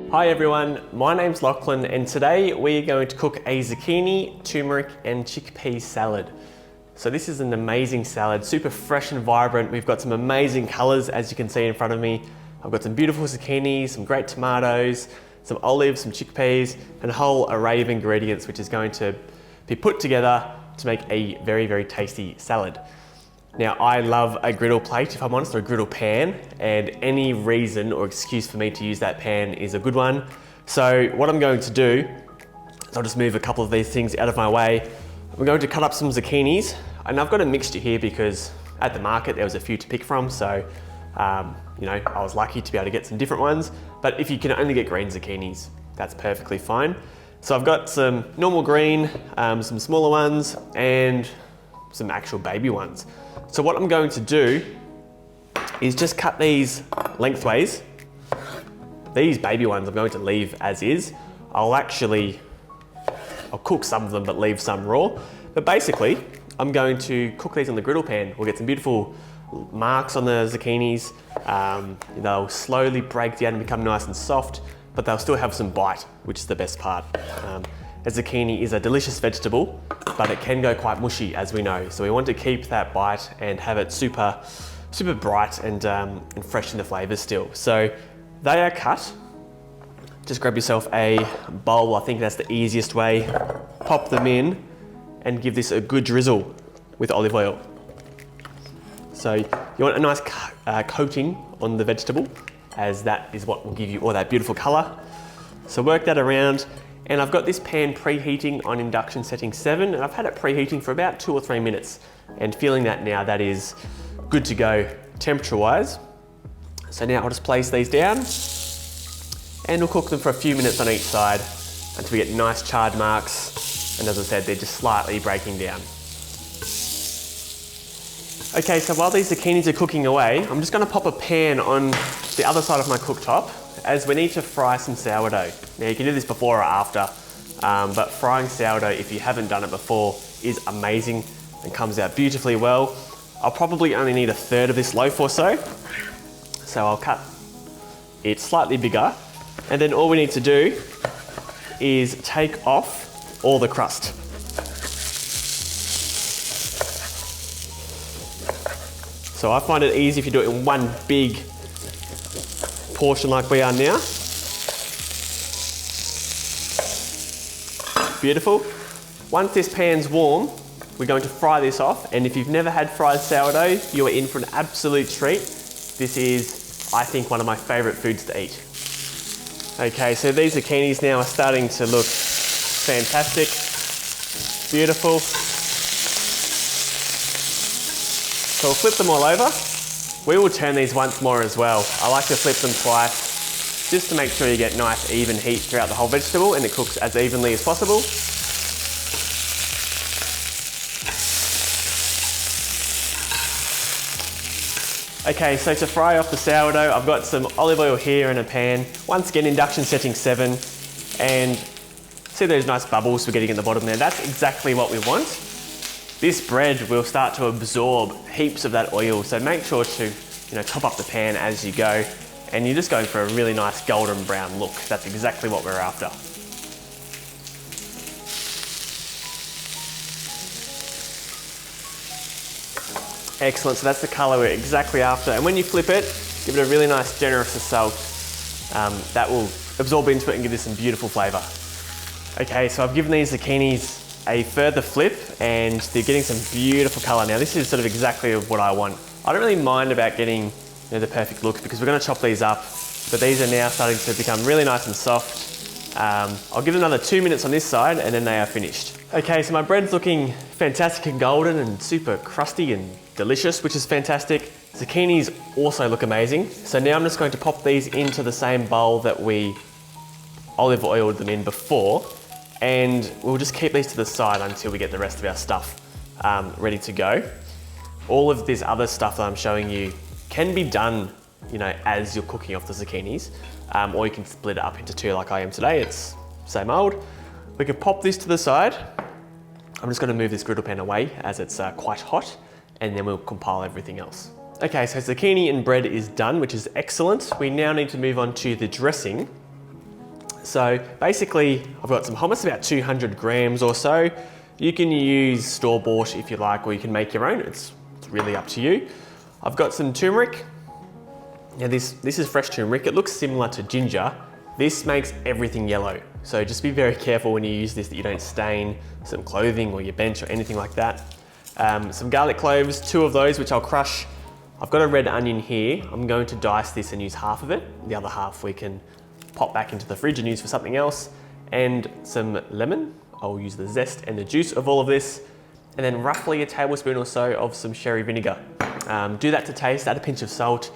Hi everyone, my name's Loughlin and today we're going to cook a zucchini, turmeric and chickpea salad. So this is an amazing salad, super fresh and vibrant. We've got some amazing colours as you can see in front of me. I've got some beautiful zucchini, some great tomatoes, some olives, some chickpeas and a whole array of ingredients which is going to be put together to make a very, very tasty salad. Now, I love a griddle plate, if I'm honest, or a griddle pan, and any reason or excuse for me to use that pan is a good one. So what I'm going to do is I'll just move a couple of these things out of my way. I'm going to cut up some zucchinis, and I've got a mixture here because at the market there was a few to pick from, so I was lucky to be able to get some different ones, but if you can only get green zucchinis, that's perfectly fine. So I've got some normal green, some smaller ones, and some actual baby ones. So what I'm going to do is just cut these lengthways. These baby ones I'm going to leave as is. I'll cook some of them but leave some raw. But basically, I'm going to cook these on the griddle pan. We'll get some beautiful marks on the zucchinis. They'll slowly break down and become nice and soft, but they'll still have some bite, which is the best part. A zucchini is a delicious vegetable, but it can go quite mushy, as we know. So we want to keep that bite and have it super bright and fresh in the flavors still. So they are cut. Just grab yourself a bowl. I think that's the easiest way. Pop them in and give this a good drizzle with olive oil. So you want a nice coating on the vegetable, as that is what will give you all that beautiful color. So work that around. And I've got this pan preheating on induction setting 7, and I've had it preheating for about 2 or 3 minutes. And feeling that now, that is good to go temperature-wise. So now I'll just place these down, and we'll cook them for a few minutes on each side until we get nice charred marks. And as I said, they're just slightly breaking down. Okay, so while these zucchinis are cooking away, I'm just gonna pop a pan on the other side of my cooktop, as we need to fry some sourdough. Now you can do this before or after, but frying sourdough, if you haven't done it before, is amazing and comes out beautifully well. I'll probably only need 1/3 of this loaf or so. So I'll cut it slightly bigger, and then all we need to do is take off all the crust. So I find it easy if you do it in one big portion like we are now. Beautiful. Once this pan's warm, we're going to fry this off, and if you've never had fried sourdough, you are in for an absolute treat. This is, I think, one of my favourite foods to eat. Okay, so these zucchinis now are starting to look fantastic. Beautiful. So we'll flip them all over. We will turn these once more as well. I like to flip them twice, just to make sure you get nice even heat throughout the whole vegetable and it cooks as evenly as possible. Okay, so to fry off the sourdough, I've got some olive oil here in a pan. Once again, induction setting 7, and see those nice bubbles we're getting at the bottom there? That's exactly what we want. This bread will start to absorb heaps of that oil, so make sure to top up the pan as you go, and you're just going for a really nice golden brown look. That's exactly what we're after. Excellent, so that's the colour we're exactly after, and when you flip it, give it a really nice generous salt. That will absorb into it and give this some beautiful flavour. Okay, so I've given these zucchinis a further flip, and they're getting some beautiful colour now. This is sort of exactly what I want. I don't really mind about getting the perfect look because we're going to chop these up, but these are now starting to become really nice and soft. I'll give it another 2 minutes on this side and then they are finished. Okay, so my bread's looking fantastic and golden and super crusty and delicious, which is fantastic. Zucchinis also look amazing. So now I'm just going to pop these into the same bowl that we olive oiled them in before, and we'll just keep these to the side until we get the rest of our stuff ready to go. All of this other stuff that I'm showing you can be done, as you're cooking off the zucchinis, or you can split it up into 2 like I am today. It's same old. We can pop this to the side. I'm just going to move this griddle pan away as it's quite hot, and then we'll compile everything else. Okay, so zucchini and bread is done, which is excellent. We now need to move on to the dressing. So basically, I've got some hummus, about 200 grams or so. You can use store-bought if you like, or you can make your own. It's really up to you. I've got some turmeric. Now this is fresh turmeric. It looks similar to ginger. This makes everything yellow. So just be very careful when you use this that you don't stain some clothing or your bench or anything like that. Some garlic cloves, 2 of those, which I'll crush. I've got a red onion here. I'm going to dice this and use half of it. The other half we can pop back into the fridge and use for something else. And some lemon. I'll use the zest and the juice of all of this. And then roughly a tablespoon or so of some sherry vinegar. Do that to taste, add a pinch of salt,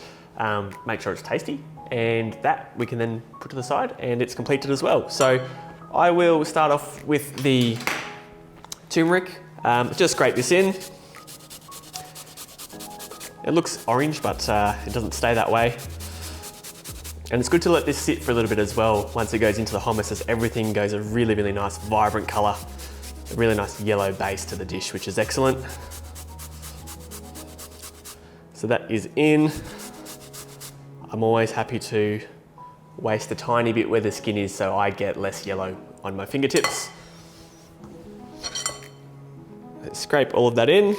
make sure it's tasty. And that we can then put to the side and it's completed as well. So I will start off with the turmeric. Just scrape this in. It looks orange, but it doesn't stay that way. And it's good to let this sit for a little bit as well. Once it goes into the hummus, as everything goes a really, really nice, vibrant color, a really nice yellow base to the dish, which is excellent. So that is in. I'm always happy to waste a tiny bit where the skin is so I get less yellow on my fingertips. Let's scrape all of that in.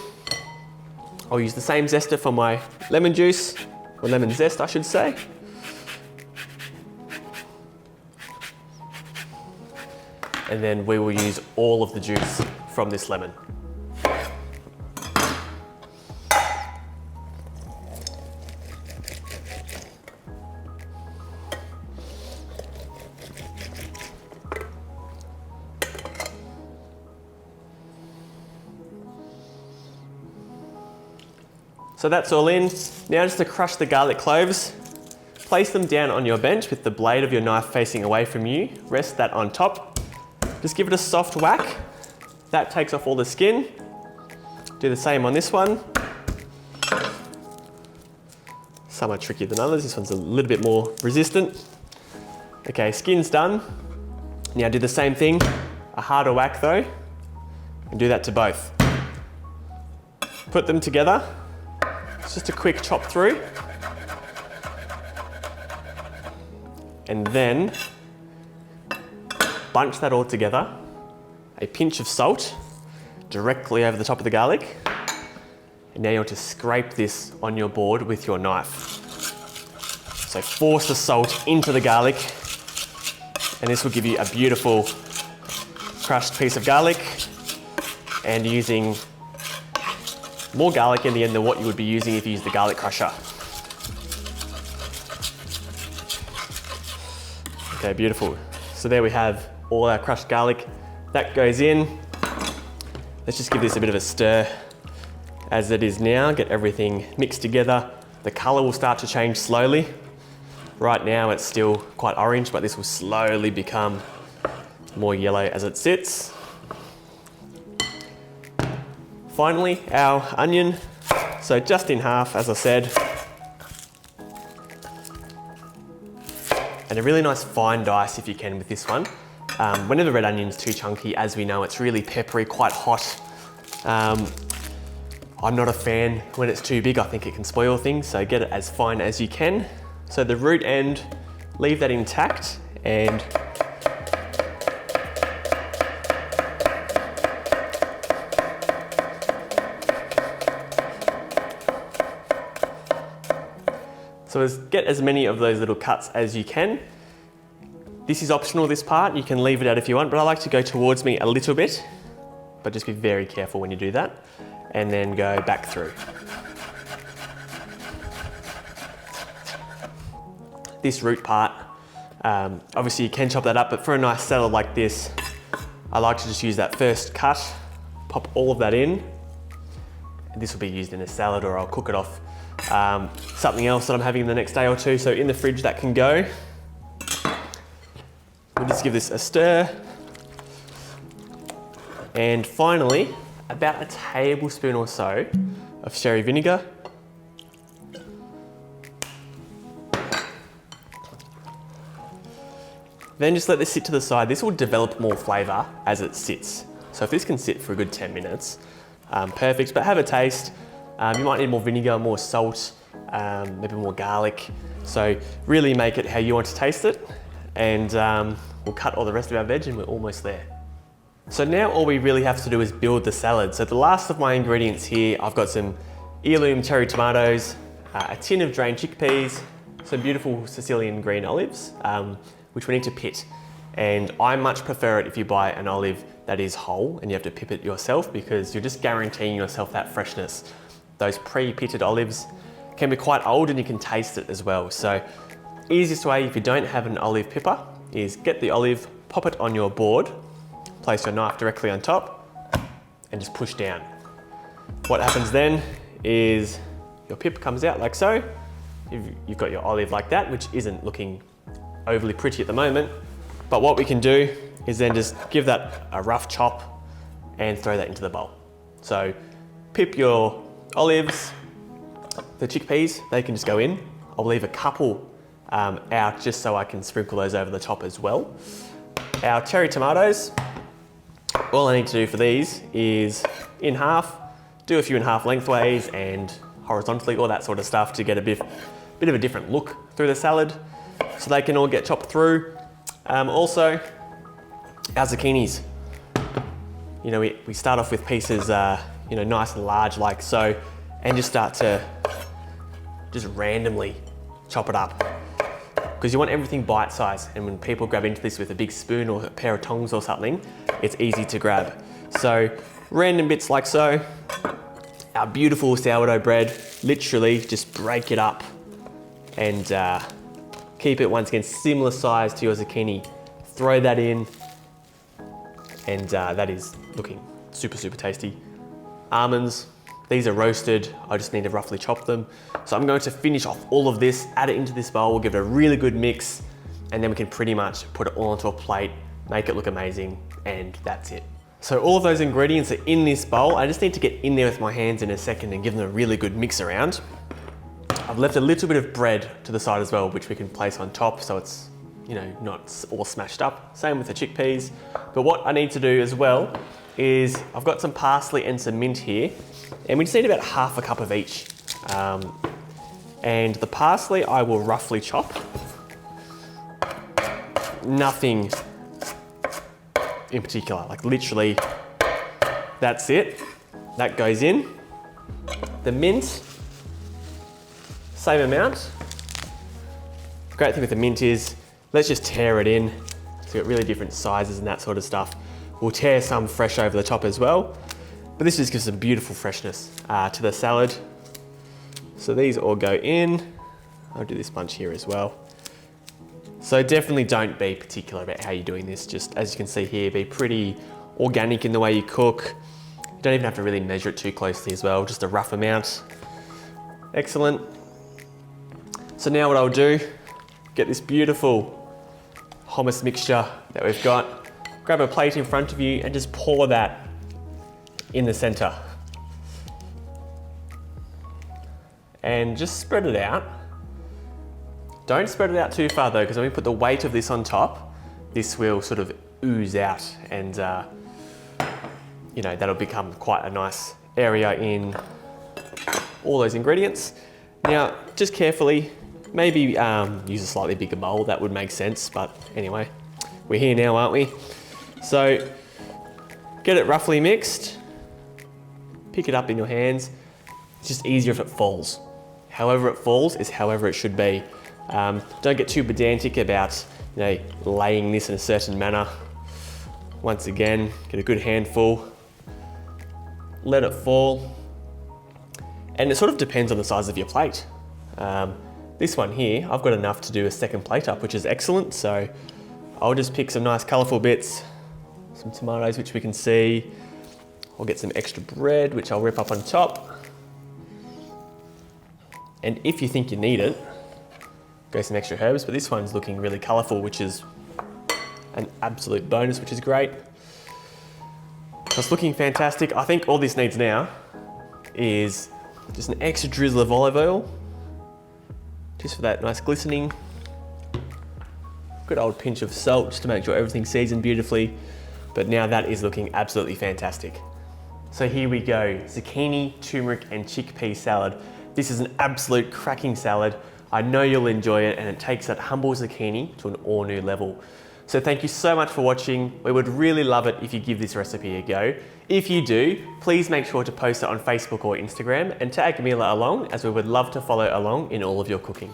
I'll use the same zester for my lemon juice, or lemon zest I should say. And then we will use all of the juice from this lemon. So that's all in. Now just to crush the garlic cloves, place them down on your bench with the blade of your knife facing away from you. Rest that on top. Just give it a soft whack. That takes off all the skin. Do the same on this one. Some are trickier than others. This one's a little bit more resistant. Okay, skin's done. Now do the same thing, a harder whack though, and do that to both. Put them together. It's just a quick chop through. And then bunch that all together, a pinch of salt directly over the top of the garlic. And now you want to scrape this on your board with your knife. So force the salt into the garlic, and this will give you a beautiful crushed piece of garlic, and using more garlic in the end than what you would be using if you use the garlic crusher. Okay, beautiful. So there we have all our crushed garlic. That goes in. Let's just give this a bit of a stir as it is now. Get everything mixed together. The color will start to change slowly. Right now it's still quite orange, but this will slowly become more yellow as it sits. Finally, our onion. So just in half, as I said. And a really nice fine dice if you can with this one. Whenever red onion's too chunky, as we know, it's really peppery, quite hot. I'm not a fan when it's too big. I think it can spoil things, so get it as fine as you can. So the root end, leave that intact, and so get as many of those little cuts as you can. This is optional, this part. You can leave it out if you want, but I like to go towards me a little bit, but just be very careful when you do that, and then go back through. This root part, obviously you can chop that up, but for a nice salad like this, I like to just use that first cut, pop all of that in. And this will be used in a salad, or I'll cook it off something else that I'm having the next day or two. So in the fridge that can go. We'll just give this a stir. And finally, about a tablespoon or so of sherry vinegar. Then just let this sit to the side. This will develop more flavour as it sits. So if this can sit for a good 10 minutes, perfect, but have a taste. You might need more vinegar, more salt, maybe more garlic. So really make it how you want to taste it. And we'll cut all the rest of our veg and we're almost there. So now all we really have to do is build the salad. So the last of my ingredients here, I've got some heirloom cherry tomatoes, a tin of drained chickpeas, some beautiful Sicilian green olives, which we need to pit. And I much prefer it if you buy an olive that is whole and you have to pip it yourself, because you're just guaranteeing yourself that freshness. Those pre-pitted olives can be quite old and you can taste it as well. So easiest way if you don't have an olive pipper is get the olive, pop it on your board, place your knife directly on top and just push down. What happens then is your pip comes out like so. You've got your olive like that, which isn't looking overly pretty at the moment. But what we can do is then just give that a rough chop and throw that into the bowl. So pip your olives, the chickpeas, they can just go in. I'll leave a couple out just so I can sprinkle those over the top as well. Our cherry tomatoes, all I need to do for these is in half, do a few in half lengthways and horizontally, all that sort of stuff to get a bit of a different look through the salad, so they can all get chopped through. Also, our zucchinis. You know, we start off with pieces, you know, nice and large like so, and just start to just randomly chop it up, because you want everything bite-sized, and when people grab into this with a big spoon or a pair of tongs or something, it's easy to grab. So random bits like so. Our beautiful sourdough bread, literally just break it up and keep it once again similar size to your zucchini. Throw that in, and that is looking super, super tasty. Almonds, these are roasted. I just need to roughly chop them. So I'm going to finish off all of this, add it into this bowl, we'll give it a really good mix, and then we can pretty much put it all onto a plate, make it look amazing, and that's it. So all of those ingredients are in this bowl. I just need to get in there with my hands in a second and give them a really good mix around. I've left a little bit of bread to the side as well, which we can place on top so it's, you know, not all smashed up. Same with the chickpeas. But what I need to do as well is I've got some parsley and some mint here, and we just need about half a cup of each. And the parsley I will roughly chop. Nothing in particular, like literally that's it. That goes in. The mint, same amount. The great thing with the mint is, let's just tear it in. So you've got really different sizes and that sort of stuff. We'll tear some fresh over the top as well. But this just gives some beautiful freshness to the salad. So these all go in. I'll do this bunch here as well. So definitely don't be particular about how you're doing this. Just as you can see here, be pretty organic in the way you cook. You don't even have to really measure it too closely as well, just a rough amount. Excellent. So now what I'll do, get this beautiful hummus mixture that we've got, grab a plate in front of you and just pour that in the center. And just spread it out. Don't spread it out too far though, because when we put the weight of this on top, this will sort of ooze out, and you know, that'll become quite a nice area in all those ingredients. Now, just carefully, maybe use a slightly bigger bowl, that would make sense, but anyway, we're here now, aren't we? So, get it roughly mixed, pick it up in your hands. It's just easier if it falls. However it falls is however it should be. Don't get too pedantic about, you know, laying this in a certain manner. Once again, get a good handful, let it fall, and it sort of depends on the size of your plate. This one here, I've got enough to do a second plate up, which is excellent. So I'll just pick some nice colourful bits, some tomatoes, which we can see. I'll get some extra bread, which I'll rip up on top. And if you think you need it, go some extra herbs, but this one's looking really colourful, which is an absolute bonus, which is great. So it's looking fantastic. I think all this needs now is just an extra drizzle of olive oil, just for that nice glistening. Good old pinch of salt, just to make sure everything's seasoned beautifully. But now that is looking absolutely fantastic. So here we go, zucchini, turmeric and chickpea salad. This is an absolute cracking salad. I know you'll enjoy it, and it takes that humble zucchini to an all new level. So thank you so much for watching. We would really love it if you give this recipe a go. If you do, please make sure to post it on Facebook or Instagram and tag Mila along, as we would love to follow along in all of your cooking.